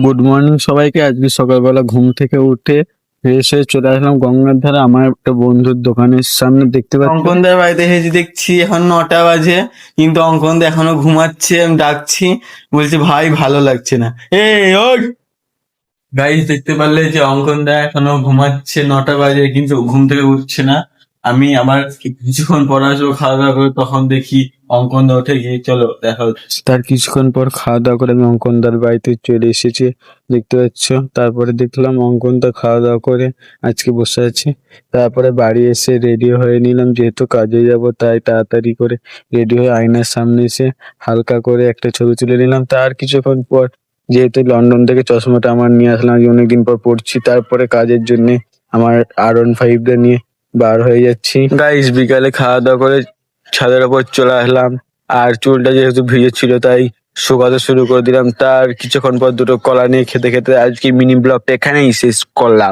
Good morning সবাইকে। আজকে সকালবেলা ঘুম থেকে উঠে ফ্রেশ হয়ে চলে আসলাম গঙ্গার ধারে আমার একটা বন্ধুর দোকানের সামনে। দেখতে পাচ্ছি অঙ্কনদার বাড়িতে এসেছি, দেখছি এখন 9টা বাজে, কিন্তু অঙ্কনদা এখনো ঘুমাচ্ছে। আমি ডাকছি, বলছি ভাই ভালো লাগছে না। ওঠ গাইস, দেখতে পারলে যে অঙ্কনদা এখনো ঘুমাচ্ছে, 9টা বাজে কিন্তু ঘুম থেকে উঠছে না। আমি আবার কিছুক্ষণ পর আসবো খাওয়া দাওয়া করে, তখন দেখি অঙ্কনদা উঠে গিয়ে চলো দেখা হচ্ছে। তার কিছুক্ষণ পর খাওয়া দাওয়া করে আমি অঙ্কনদার বাড়িতে চলে এসেছি, দেখতে পাচ্ছ। তারপরে দেখলাম অঙ্কনদা খাওয়া দাওয়া করে আজকে বসে আছে। তারপরে বাড়ি এসে রেডি হয়ে নিলাম, যেহেতু কাজে যাব তাই তাড়াতাড়ি করে রেডি হয়ে আয়নার সামনে এসে হালকা করে একটা ছবি তুলে নিলাম। তার কিছুক্ষণ পর, যেহেতু লন্ডন থেকে চশমাটা আমার নিয়ে আসলাম, আজ অনেকদিন পর পড়ছি, তারপরে কাজের জন্য আমার R15টা নিয়ে বার হয়ে যাচ্ছি। গাইস, বিকালে খাওয়া দাওয়া করে ছাদের ওপর চলে আসলাম। আর চুলটা যেহেতু ভিজে ছিল তাই শুকাতে শুরু করে দিলাম। তার কিছুক্ষণ পর দুটো কলা নিয়ে খেতে খেতে আজকে মিনি ব্লগটা এখানেই শেষ করলাম।